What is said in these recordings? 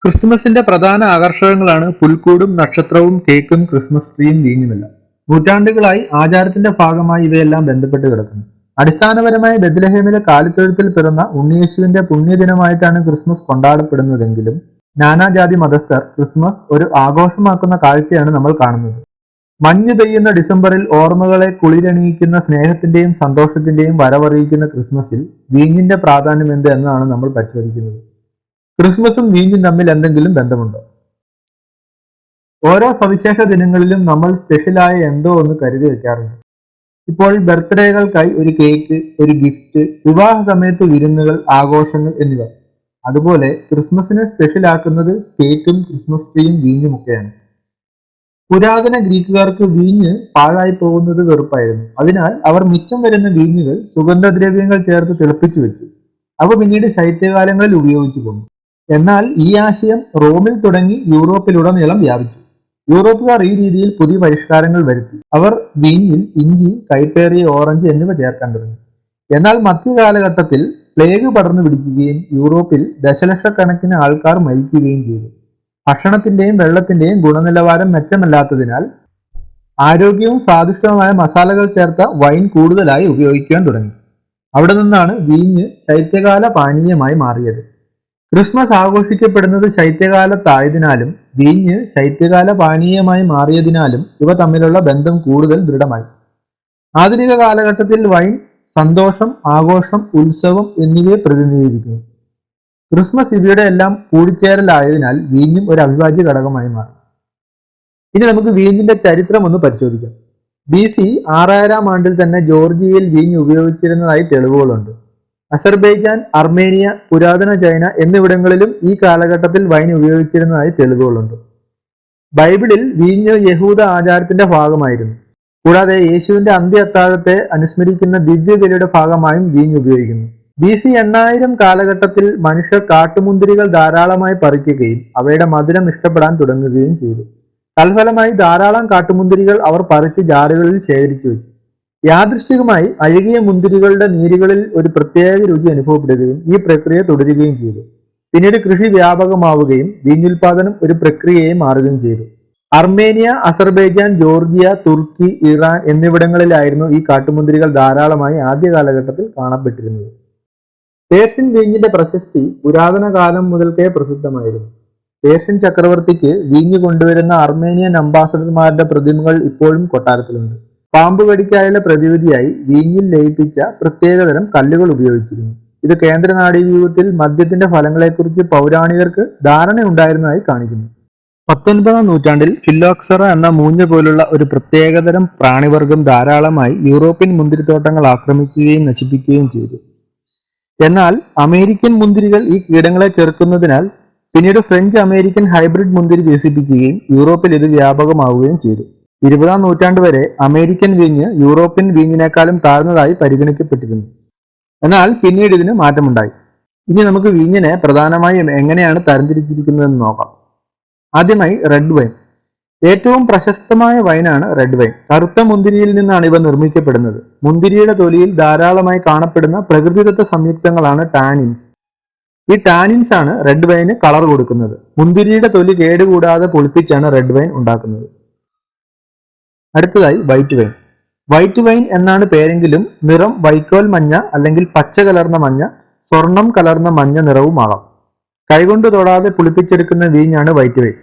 ക്രിസ്തുമസിന്റെ പ്രധാന ആകർഷകങ്ങളാണ് പുൽക്കൂടും നക്ഷത്രവും കേക്കും ക്രിസ്മസ് ട്രീയും വീഞ്ഞുമെല്ലാം. നൂറ്റാണ്ടുകളായി ആചാരത്തിന്റെ ഭാഗമായി ഇവയെല്ലാം ബന്ധപ്പെട്ട് കിടക്കുന്നു. അടിസ്ഥാനപരമായി ബെത്ലഹേമിലെ കാലിത്തൊഴുത്തിൽ പിറന്ന ഉണ്ണിയേശുവിന്റെ പുണ്യദിനമായിട്ടാണ് ക്രിസ്മസ് കൊണ്ടാടപ്പെടുന്നതെങ്കിലും നാനാജാതി മതസ്ഥർ ക്രിസ്മസ് ഒരു ആഘോഷമാക്കുന്ന കാഴ്ചയാണ് നമ്മൾ കാണുന്നത്. മഞ്ഞ് പെയ്യുന്ന ഡിസംബറിൽ ഓർമ്മകളെ കുളിരണിയിക്കുന്ന സ്നേഹത്തിന്റെയും സന്തോഷത്തിന്റെയും വരവറിയിക്കുന്ന ക്രിസ്മസിൽ വീഞ്ഞിന്റെ പ്രാധാന്യം എന്ത് എന്നാണ് നമ്മൾ പരിശോധിക്കുന്നത്. ക്രിസ്മസും വീഞ്ഞും തമ്മിൽ എന്തെങ്കിലും ബന്ധമുണ്ടോ? ഓരോ സവിശേഷ ദിനങ്ങളിലും നമ്മൾ സ്പെഷ്യലായ എന്തോ ഒന്ന് കരുതി വെക്കാറുണ്ട്. ഇപ്പോൾ ബർത്ത്ഡേകൾക്കായി ഒരു കേക്ക്, ഒരു ഗിഫ്റ്റ്, വിവാഹ സമയത്ത് വിരുന്നുകൾ, ആഘോഷങ്ങൾ എന്നിവ. അതുപോലെ ക്രിസ്മസിനെ സ്പെഷ്യലാക്കുന്നത് കേക്കും ക്രിസ്മസ് ട്രീയും വീഞ്ഞുമൊക്കെയാണ്. പുരാതന ഗ്രീക്കുകാർക്ക് വീഞ്ഞ് പാഴായി പോകുന്നത് വെറുപ്പായിരുന്നു. അതിനാൽ അവർ മിച്ചം വരുന്ന വീഞ്ഞുകൾ സുഗന്ധദ്രവ്യങ്ങൾ ചേർത്ത് തിളപ്പിച്ചു വെച്ചു. അവ പിന്നീട് ശൈത്യകാലങ്ങളിൽ ഉപയോഗിച്ചു പോന്നു. എന്നാൽ ഈ ആശയം റോമിൽ തുടങ്ങി യൂറോപ്പിലുടനീളം വ്യാപിച്ചു. യൂറോപ്പുകാർ ഈ രീതിയിൽ പുതിയ പരിഷ്കാരങ്ങൾ വരുത്തി. അവർ വീഞ്ഞിൽ ഇഞ്ചി, കൈപ്പേറിയ ഓറഞ്ച് എന്നിവ ചേർക്കാൻ തുടങ്ങി. എന്നാൽ മധ്യകാലഘട്ടത്തിൽ പ്ലേഗ് പടർന്നു പിടിക്കുകയും യൂറോപ്പിൽ ദശലക്ഷക്കണക്കിന് ആൾക്കാർ മരിക്കുകയും ചെയ്തു. ഭക്ഷണത്തിന്റെയും വെള്ളത്തിന്റെയും ഗുണനിലവാരം മെച്ചമല്ലാത്തതിനാൽ ആരോഗ്യവും സ്വാദിഷ്ടവുമായ മസാലകൾ ചേർത്ത വൈൻ കൂടുതലായി ഉപയോഗിക്കാൻ തുടങ്ങി. അവിടെ നിന്നാണ് വീഞ്ഞ് ശൈത്യകാല പാനീയമായി മാറിയത്. ക്രിസ്മസ് ആഘോഷിക്കപ്പെടുന്നത് ശൈത്യകാലത്തായതിനാലും വീഞ്ഞ് ശൈത്യകാല പാനീയമായി മാറിയതിനാലും ഇവ തമ്മിലുള്ള ബന്ധം കൂടുതൽ ദൃഢമായി. ആധുനിക കാലഘട്ടത്തിൽ വൈൻ സന്തോഷം, ആഘോഷം, ഉത്സവം എന്നിവയെ പ്രതിനിധീകരിക്കുന്നു. ക്രിസ്മസ് ഇവയുടെ എല്ലാം കൂടിച്ചേരലായതിനാൽ വീഞ്ഞും ഒരു അവിഭാജ്യ ഘടകമായി മാറി. ഇനി നമുക്ക് വീഞ്ഞിന്റെ ചരിത്രം ഒന്ന് പരിശോധിക്കാം. BC 6000 ആണ്ടിൽ തന്നെ ജോർജിയയിൽ വീഞ്ഞ് ഉപയോഗിച്ചിരുന്നതായി തെളിവുകളുണ്ട്. അസർബൈജാൻ, അർമേനിയ, പുരാതന ചൈന എന്നിവിടങ്ങളിലും ഈ കാലഘട്ടത്തിൽ വൈൻ ഉപയോഗിച്ചിരുന്നതായി തെളിവുകളുണ്ട്. ബൈബിളിൽ വീഞ്ഞ് യഹൂദ ആചാരത്തിന്റെ ഭാഗമായിരുന്നു. കൂടാതെ യേശുവിന്റെ അന്ത്യ അത്താഴത്തെ അനുസ്മരിക്കുന്ന ദിവ്യബലിയുടെ ഭാഗമായും വീഞ്ഞ് ഉപയോഗിക്കുന്നു. BC 8000 കാലഘട്ടത്തിൽ മനുഷ്യർ കാട്ടുമുന്തിരികൾ ധാരാളമായി പറിക്കുകയും അവയുടെ മധുരം ഇഷ്ടപ്പെടാൻ തുടങ്ങുകയും ചെയ്തു. തൽഫലമായി ധാരാളം കാട്ടുമുന്തിരികൾ അവർ പറിച്ച് ജാറുകളിൽ ശേഖരിച്ചു വെച്ചു. യാദൃശ്ചികമായി അഴുകിയ മുന്തിരികളുടെ നീരുകളിൽ ഒരു പ്രത്യേക രുചി അനുഭവപ്പെടുകയും ഈ പ്രക്രിയ തുടരുകയും ചെയ്തു. പിന്നീട് കൃഷി വ്യാപകമാവുകയും വീഞ്ഞുൽപാദനം ഒരു പ്രക്രിയയായി മാറുകയും ചെയ്തു. അർമേനിയ, അസർബൈജാൻ, ജോർജിയ, തുർക്കി, ഇറാൻ എന്നിവിടങ്ങളിലായിരുന്നു ഈ കാട്ടുമുന്തിരികൾ ധാരാളമായി ആദ്യ കാലഘട്ടത്തിൽ കാണപ്പെട്ടിരുന്നത്. പേർഷ്യൻ വീഞ്ഞിന്റെ പ്രശസ്തി പുരാതന കാലം മുതൽക്കേ പ്രസിദ്ധമായിരുന്നു. പേർഷ്യൻ ചക്രവർത്തിക്ക് വീഞ്ഞ് കൊണ്ടുവരുന്ന അർമേനിയൻ അംബാസഡർമാരുടെ പ്രതിമകൾ ഇപ്പോഴും കൊട്ടാരത്തിലുണ്ട്. പാമ്പ് കടിക്കായുള്ള പ്രതിവിധിയായി വീഞ്ഞിൽ ലയിപ്പിച്ച പ്രത്യേകതരം കല്ലുകൾ ഉപയോഗിച്ചിരുന്നു. ഇത് കേന്ദ്ര നാഡീവ്യൂഹത്തിൽ മദ്യത്തിന്റെ ഫലങ്ങളെക്കുറിച്ച് പൗരാണികർക്ക് ധാരണയുണ്ടായിരുന്നതായി കാണിക്കുന്നു. 19ാം നൂറ്റാണ്ടിൽ ഫില്ലോക്സറ എന്ന മൂഞ്ഞ പോലുള്ള ഒരു പ്രത്യേകതരം പ്രാണിവർഗം ധാരാളമായി യൂറോപ്യൻ മുന്തിരിത്തോട്ടങ്ങൾ ആക്രമിക്കുകയും നശിപ്പിക്കുകയും ചെയ്തു. എന്നാൽ അമേരിക്കൻ മുന്തിരികൾ ഈ കീടങ്ങളെ ചെറുക്കുന്നതിനാൽ പിന്നീട് ഫ്രഞ്ച് അമേരിക്കൻ ഹൈബ്രിഡ് മുന്തിരി വികസിപ്പിക്കുകയും യൂറോപ്പിൽ ഇത് വ്യാപകമാവുകയും ചെയ്തു. 20ാം നൂറ്റാണ്ട് വരെ അമേരിക്കൻ വീഞ്ഞ് യൂറോപ്യൻ വീഞ്ഞിനേക്കാളും താഴ്ന്നതായി പരിഗണിക്കപ്പെട്ടിരുന്നു. എന്നാൽ പിന്നീട് ഇതിന് മാറ്റമുണ്ടായി. ഇനി നമുക്ക് വീഞ്ഞിനെ പ്രധാനമായും എങ്ങനെയാണ് തരംതിരിച്ചിരിക്കുന്നതെന്ന് നോക്കാം. ആദ്യമായി റെഡ് വൈൻ. ഏറ്റവും പ്രശസ്തമായ വൈനാണ് റെഡ് വൈൻ. കറുത്ത മുന്തിരിയിൽ നിന്നാണ് ഇവ നിർമ്മിക്കപ്പെടുന്നത്. മുന്തിരിയുടെ തൊലിയിൽ ധാരാളമായി കാണപ്പെടുന്ന പ്രകൃതിദത്ത സംയുക്തങ്ങളാണ് ടാനിൻസ്. ഈ ടാനിൻസ് ആണ് റെഡ് വൈന് കളർ കൊടുക്കുന്നത്. മുന്തിരിയുടെ തൊലി കേടുകൂടാതെ പൊളിപ്പിച്ചാണ് റെഡ് വൈൻ ഉണ്ടാക്കുന്നത്. അടുത്തതായി വൈറ്റ് വൈൻ. വൈറ്റ് വൈൻ എന്നാണ് പേരെങ്കിലും നിറം വൈക്കോൽ മഞ്ഞ അല്ലെങ്കിൽ പച്ച കലർന്ന മഞ്ഞ, സ്വർണം കലർന്ന മഞ്ഞ നിറവുമാകാം. കൈകൊണ്ട് തൊടാതെ പുളിപ്പിച്ചെടുക്കുന്ന വീഞ്ഞാണ് വൈറ്റ് വൈൻ.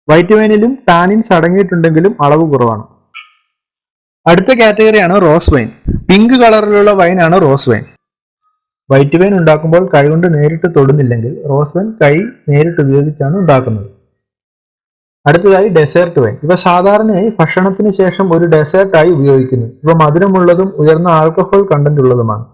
വൈറ്റ് വൈനിലും ടാനിൻസ് അടങ്ങിയിട്ടുണ്ടെങ്കിലും അളവ് കുറവാണ്. അടുത്ത കാറ്റഗറിയാണ് റോസ് വൈൻ. പിങ്ക് കളറിലുള്ള വൈനാണ് റോസ് വൈൻ. വൈറ്റ് വൈൻ ഉണ്ടാക്കുമ്പോൾ കൈകൊണ്ട് നേരിട്ട് തൊടുന്നില്ലെങ്കിൽ റോസ് വൈൻ കൈ നേരിട്ട് ഉപയോഗിച്ചാണ് ഉണ്ടാക്കുന്നത്. അടുത്തതായി ഡെസേർട്ട് വൈൻ. ഇവ സാധാരണയായി ഭക്ഷണത്തിന് ശേഷം ഒരു ഡെസേർട്ടായി ഉപയോഗിക്കുന്നു. ഇവ മധുരമുള്ളതും ഉയർന്ന ആൽക്കഹോൾ കണ്ടന്റ് ഉള്ളതുമാണ്.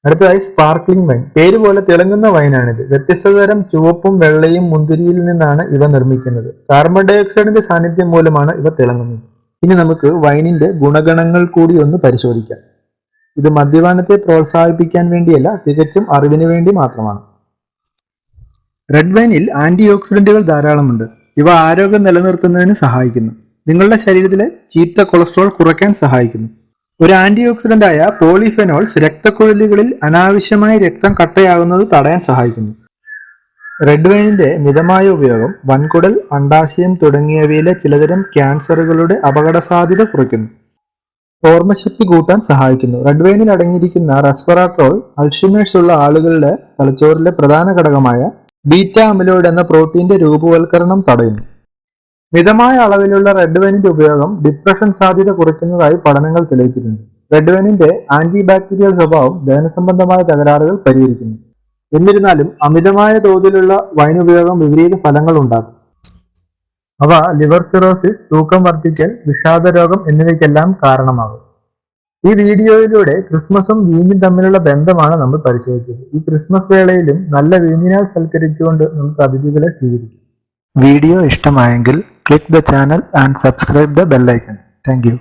അടുത്തതായി സ്പാർക്ലിംഗ് വൈൻ. പേര് പോലെ തിളങ്ങുന്ന വൈനാണിത്. വ്യത്യസ്ത തരം ചുവപ്പും വെള്ളയും മുന്തിരിയിൽ നിന്നാണ് ഇവ നിർമ്മിക്കുന്നത്. കാർബൺ ഡൈ ഓക്സൈഡിന്റെ സാന്നിധ്യം മൂലമാണ് ഇവ തിളങ്ങുന്നത്. ഇനി നമുക്ക് വൈനിന്റെ ഗുണഗണങ്ങൾ കൂടി ഒന്ന് പരിശോധിക്കാം. ഇത് മദ്യപാനത്തെ പ്രോത്സാഹിപ്പിക്കാൻ വേണ്ടിയല്ല, തികച്ചും അറിവിന് വേണ്ടി മാത്രമാണ്. റെഡ് വൈനിൽ ആന്റി ഓക്സിഡന്റുകൾ ധാരാളമുണ്ട്. ഇവ ആരോഗ്യം നിലനിർത്തുന്നതിന് സഹായിക്കുന്നു. നിങ്ങളുടെ ശരീരത്തിലെ ചീത്ത കൊളസ്ട്രോൾ കുറയ്ക്കാൻ സഹായിക്കുന്നു. ഒരു ആന്റി ഓക്സിഡന്റ് ആയ പോളിഫെനോൾസ് രക്തക്കുഴലുകളിൽ അനാവശ്യമായി രക്തം കട്ടയാകുന്നത് തടയാൻ സഹായിക്കുന്നു. റെഡ് വൈനിന്റെ മിതമായ ഉപയോഗം വൻകുടൽ, അണ്ഡാശയം തുടങ്ങിയവയിലെ ചിലതരം ക്യാൻസറുകളുടെ അപകടസാധ്യത കുറയ്ക്കുന്നു. ഓർമ്മശക്തി കൂട്ടാൻ സഹായിക്കുന്നു. റെഡ് വൈനിൽ അടങ്ങിയിരിക്കുന്ന റെസ്വറാട്രോൾ അൾഷിമേഴ്സ് ഉള്ള ആളുകളുടെ തലച്ചോറിലെ പ്രധാന ഘടകമായ ബീറ്റ അമിലോയിഡ് എന്ന പ്രോട്ടീന്റെ രൂപവൽക്കരണം തടയുന്നു. മിതമായ അളവിലുള്ള റെഡ് വൈനിന്റെ ഉപയോഗം ഡിപ്രഷൻ സാധ്യത കുറയ്ക്കുന്നതായി പഠനങ്ങൾ തെളിയിച്ചിട്ടുണ്ട്. റെഡ് വൈനിന്റെ ആന്റി ബാക്ടീരിയൽ സ്വഭാവം ദഹനസംബന്ധമായ തകരാറുകൾ പരിഹരിക്കുന്നു. എന്നിരുന്നാലും അമിതമായ തോതിലുള്ള വൈൻ ഉപയോഗം വിപരീത ഫലങ്ങൾ ഉണ്ടാക്കും. അവ ലിവർ സിറോസിസ്, തൂക്കം വർദ്ധിക്കൽ, വിഷാദരോഗം എന്നിവയ്ക്കെല്ലാം കാരണമാകും. ഈ വീഡിയോയിലൂടെ ക്രിസ്മസും വീഞ്ഞും തമ്മിലുള്ള ബന്ധമാണ് നമ്മൾ പരിശോധിച്ചത്. ഈ ക്രിസ്മസ് വേളയിലും നല്ല വീഞ്ഞിനാൽ സൽക്കരിച്ചുകൊണ്ട് നമുക്ക് അതിഥികളെ സ്വീകരിക്കാം. വീഡിയോ ഇഷ്ടമായെങ്കിൽ click the channel and subscribe the bell icon. Thank you.